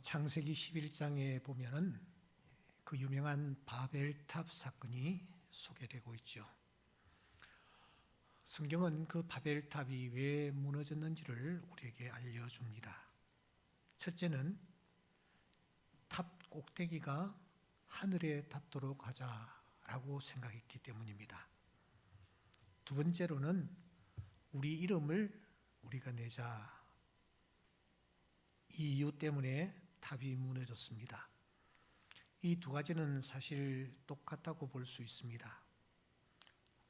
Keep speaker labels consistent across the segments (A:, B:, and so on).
A: 창세기 11장에 보면은 그 유명한 바벨탑 사건이 소개되고 있죠. 성경은 그 바벨탑이 왜 무너졌는지를 우리에게 알려줍니다. 첫째는 탑 꼭대기가 하늘에 닿도록 하자라고 생각했기 때문입니다. 두 번째로는 우리 이름을 우리가 내자, 이 이유 때문에 탑이 무너졌습니다. 이 두 가지는 사실 똑같다고 볼 수 있습니다.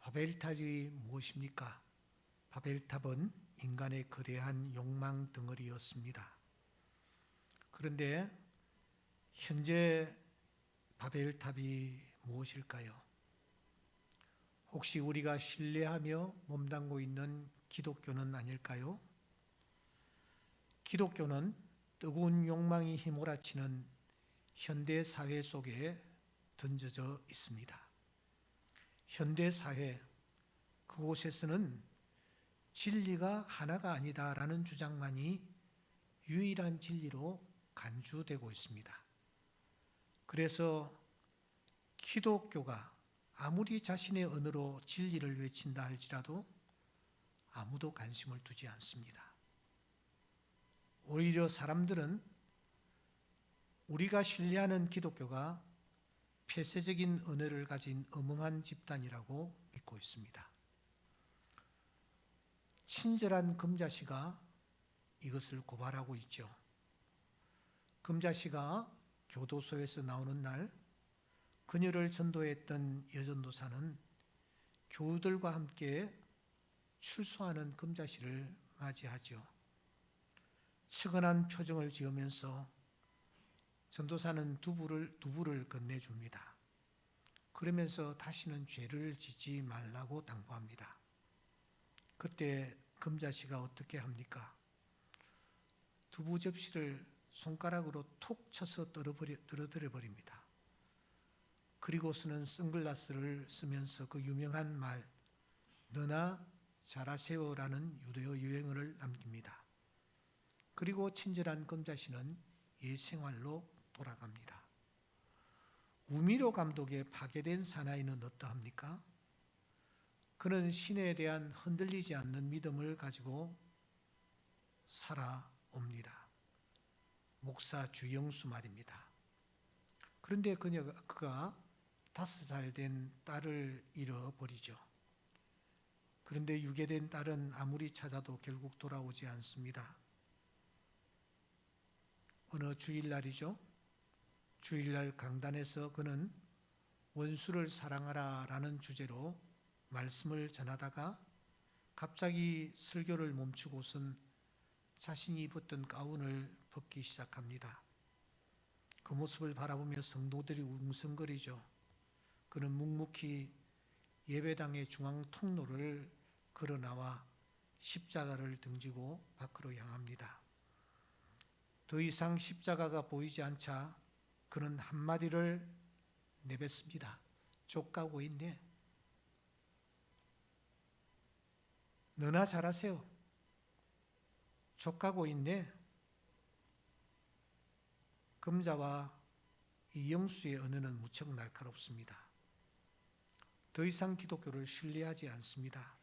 A: 바벨탑이 무엇입니까? 바벨탑은 인간의 거대한 욕망 덩어리였습니다. 그런데 현재 바벨탑이 무엇일까요? 혹시 우리가 신뢰하며 몸담고 있는 기독교는 아닐까요? 기독교는 뜨거운 욕망이 휘몰아치는 현대 사회 속에 던져져 있습니다. 현대 사회, 그곳에서는 진리가 하나가 아니다라는 주장만이 유일한 진리로 간주되고 있습니다. 그래서 기독교가 아무리 자신의 언어로 진리를 외친다 할지라도 아무도 관심을 두지 않습니다. 오히려 사람들은 우리가 신뢰하는 기독교가 폐쇄적인 언어를 가진 엄음한 집단이라고 믿고 있습니다. 친절한 금자씨가 이것을 고발하고 있죠. 금자씨가 교도소에서 나오는 날 그녀를 전도했던 여전도사는 교우들과 함께 출소하는 금자씨를 맞이하죠. 측은한 표정을 지으면서 전도사는 두부를 건네줍니다. 그러면서 다시는 죄를 짓지 말라고 당부합니다. 그때 금자씨가 어떻게 합니까? 두부 접시를 손가락으로 툭 쳐서 떨어뜨려 버립니다. 그리고서는 선글라스를 쓰면서 그 유명한 말, 너나 잘하세요라는 유대어 유행어를 남깁니다. 그리고 친절한 금자씨는 옛 생활로 돌아갑니다. 우미로 감독의 파괴된 사나이는 어떠합니까? 그는 신에 대한 흔들리지 않는 믿음을 가지고 살아옵니다. 목사 주영수 말입니다. 그런데 그가 5살 된 딸을 잃어버리죠. 그런데 유괴된 딸은 아무리 찾아도 결국 돌아오지 않습니다. 어느 주일날이죠. 주일날 강단에서 그는 원수를 사랑하라 라는 주제로 말씀을 전하다가 갑자기 설교를 멈추고선 자신이 입었던 가운을 벗기 시작합니다. 그 모습을 바라보며 성도들이 웅성거리죠. 그는 묵묵히 예배당의 중앙 통로를 걸어 나와 십자가를 등지고 밖으로 향합니다. 더 이상 십자가가 보이지 않자 그는 한마디를 내뱉습니다. 족가고 있네. 너나 잘하세요. 족가고 있네. 금자와 이영수의 언어는 무척 날카롭습니다. 더 이상 기독교를 신뢰하지 않습니다.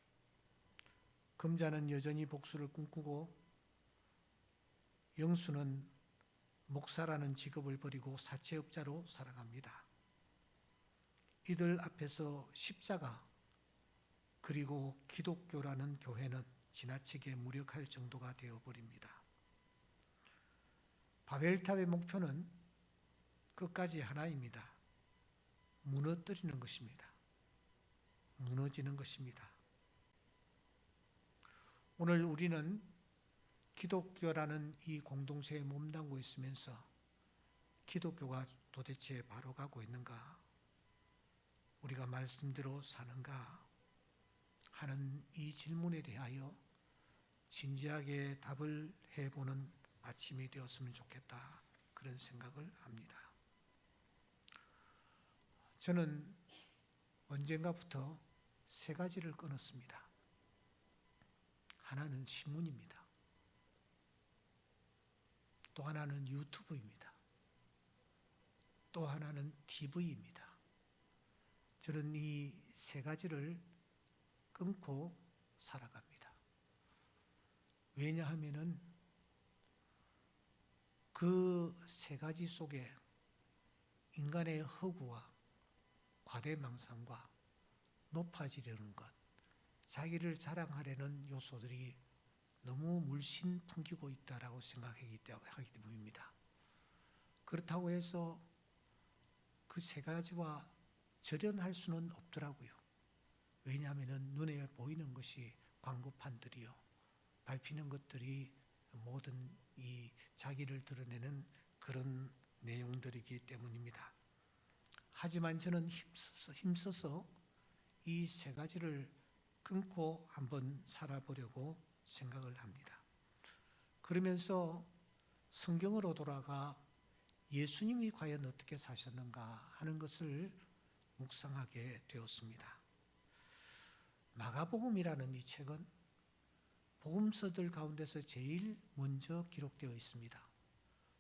A: 금자는 여전히 복수를 꿈꾸고 영수는 목사라는 직업을 버리고 사채업자로 살아갑니다. 이들 앞에서 십자가 그리고 기독교라는 교회는 지나치게 무력할 정도가 되어버립니다. 바벨탑의 목표는 끝까지 하나입니다. 무너뜨리는 것입니다. 무너지는 것입니다. 오늘 우리는 기독교라는 이 공동체에 몸담고 있으면서 기독교가 도대체 바로 가고 있는가? 우리가 말씀대로 사는가? 하는 이 질문에 대하여 진지하게 답을 해보는 아침이 되었으면 좋겠다. 그런 생각을 합니다. 저는 언젠가부터 3가지를 끊었습니다. 하나는 신문입니다. 또 하나는 유튜브입니다. 또 하나는 TV입니다. 저는 이 세 가지를 끊고 살아갑니다. 왜냐하면은 그 세 가지 속에 인간의 허구와 과대망상과 높아지려는 것, 자기를 자랑하려는 요소들이 너무 물씬 풍기고 있다라고 생각하기 때문입니다. 그렇다고 해서 그 세 가지와 절연할 수는 없더라고요. 왜냐하면 눈에 보이는 것이 광고판들이요, 밟히는 것들이 모든 이 자기를 드러내는 그런 내용들이기 때문입니다. 하지만 저는 힘써서 이 세 가지를 끊고 한번 살아보려고 생각을 합니다. 그러면서 성경으로 돌아가 예수님이 과연 어떻게 사셨는가 하는 것을 묵상하게 되었습니다. 마가복음이라는 이 책은 복음서들 가운데서 제일 먼저 기록되어 있습니다.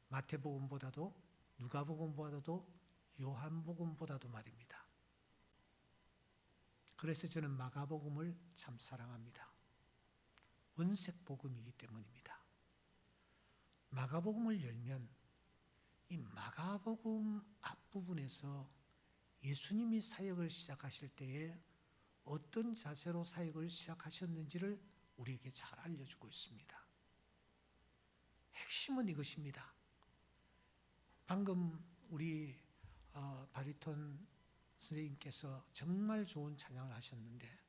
A: 마태복음보다도 누가복음보다도 요한복음보다도 말입니다. 그래서 저는 마가복음을 참 사랑합니다. 원색복음이기 때문입니다. 마가복음을 열면 이 마가복음 앞부분에서 예수님이 사역을 시작하실 때에 어떤 자세로 사역을 시작하셨는지를 우리에게 잘 알려주고 있습니다. 핵심은 이것입니다. 방금 우리 바리톤 선생님께서 정말 좋은 찬양을 하셨는데,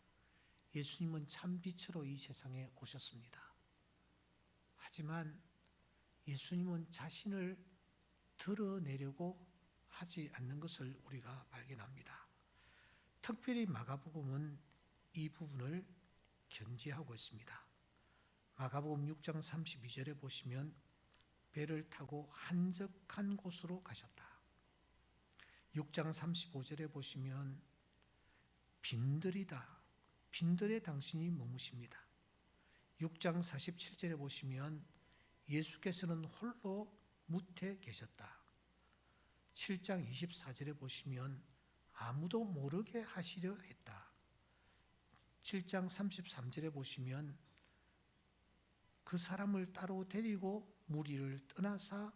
A: 예수님은 참 빛으로 이 세상에 오셨습니다. 하지만 예수님은 자신을 드러내려고 하지 않는 것을 우리가 발견합니다. 특별히 마가복음은 이 부분을 견지하고 있습니다. 마가복음 6장 32절에 보시면 배를 타고 한적한 곳으로 가셨다. 6장 35절에 보시면 빈들이다, 빈들에 당신이 머무십니다. 6장 47절에 보시면 예수께서는 홀로 무태 계셨다. 7장 24절에 보시면 아무도 모르게 하시려 했다. 7장 33절에 보시면 그 사람을 따로 데리고 무리를 떠나사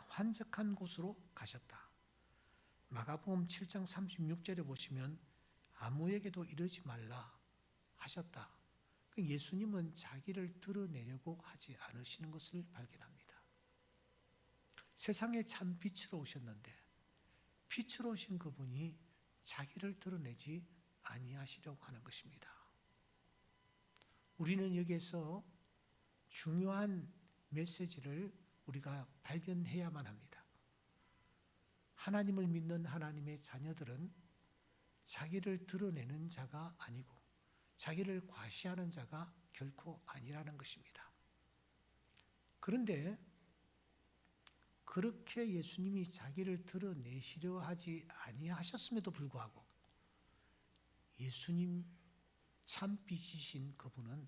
A: 한적한 곳으로 가셨다. 마가복음 7장 36절에 보시면 아무에게도 이르지 말라 하셨다. 예수님은 자기를 드러내려고 하지 않으시는 것을 발견합니다. 세상에 참 빛으로 오셨는데 빛으로 오신 그분이 자기를 드러내지 아니하시려고 하는 것입니다. 우리는 여기에서 중요한 메시지를 우리가 발견해야만 합니다. 하나님을 믿는 하나님의 자녀들은 자기를 드러내는 자가 아니고 자기를 과시하는 자가 결코 아니라는 것입니다. 그런데 그렇게 예수님이 자기를 드러내시려 하지 아니하셨음에도 불구하고 예수님 참빛이신 그분은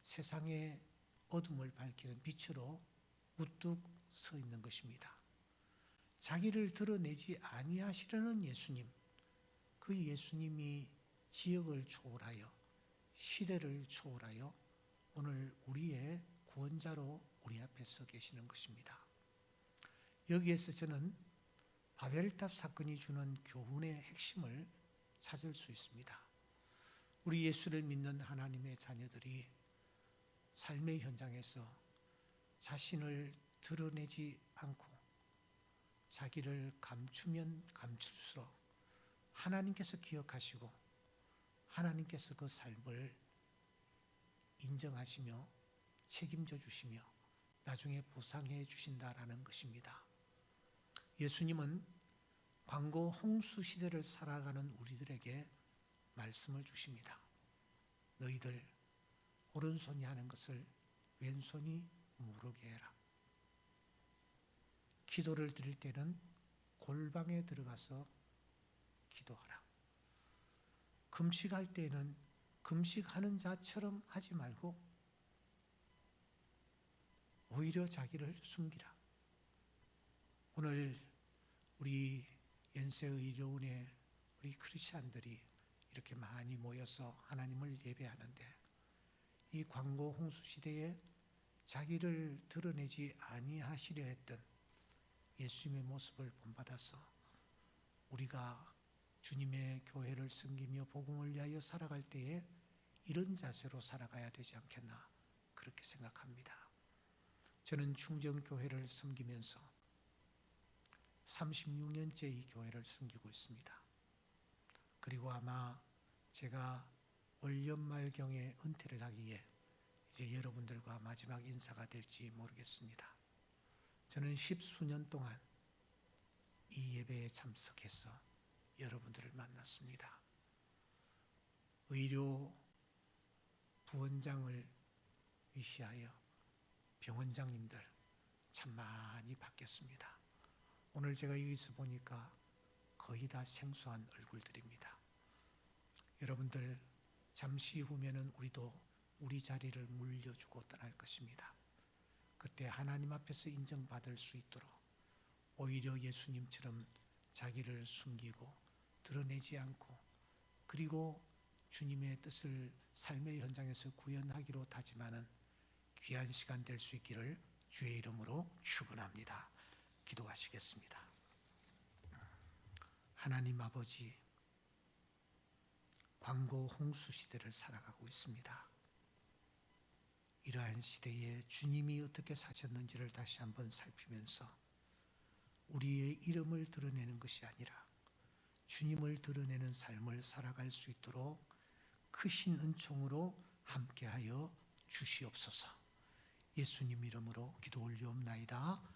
A: 세상의 어둠을 밝히는 빛으로 우뚝 서 있는 것입니다. 자기를 드러내지 아니하시려는 예수님, 그 예수님이 지역을 초월하여 시대를 초월하여 오늘 우리의 구원자로 우리 앞에 서 계시는 것입니다. 여기에서 저는 바벨탑 사건이 주는 교훈의 핵심을 찾을 수 있습니다. 우리 예수를 믿는 하나님의 자녀들이 삶의 현장에서 자신을 드러내지 않고 자기를 감추면 감출수록 하나님께서 기억하시고 하나님께서 그 삶을 인정하시며 책임져 주시며 나중에 보상해 주신다라는 것입니다. 예수님은 광고 홍수 시대를 살아가는 우리들에게 말씀을 주십니다. 너희들 오른손이 하는 것을 왼손이 모르게 해라. 기도를 드릴 때는 골방에 들어가서 기도하라. 금식할 때는 금식하는 자처럼 하지 말고 오히려 자기를 숨기라. 오늘 우리 연세의료원에 우리 크리스찬들이 이렇게 많이 모여서 하나님을 예배하는데, 이 광고 홍수 시대에 자기를 드러내지 아니하시려 했던 예수님의 모습을 본받아서 우리가 주님의 교회를 섬기며 복음을 위하여 살아갈 때에 이런 자세로 살아가야 되지 않겠나, 그렇게 생각합니다. 저는 충정교회를 섬기면서 36년째 이 교회를 섬기고 있습니다. 그리고 아마 제가 올 연말경에 은퇴를 하기에 이제 여러분들과 마지막 인사가 될지 모르겠습니다. 저는 10수년 동안 이 예배에 참석해서 여러분들을 만났습니다. 의료 부원장을 위시하여 병원장님들 참 많이 바뀌었습니다. 오늘 제가 여기서 보니까 거의 다 생소한 얼굴들입니다. 여러분들 잠시 후면은 우리도 우리 자리를 물려주고 떠날 것입니다. 그때 하나님 앞에서 인정받을 수 있도록 오히려 예수님처럼 자기를 숨기고 드러내지 않고, 그리고 주님의 뜻을 삶의 현장에서 구현하기로 다짐하는 귀한 시간 될 수 있기를 주의 이름으로 축원합니다. 기도하시겠습니다. 하나님 아버지, 광고 홍수 시대를 살아가고 있습니다. 이러한 시대에 주님이 어떻게 사셨는지를 다시 한번 살피면서 우리의 이름을 드러내는 것이 아니라 주님을 드러내는 삶을 살아갈 수 있도록 크신 은총으로 함께하여 주시옵소서. 예수님 이름으로 기도 올리옵나이다.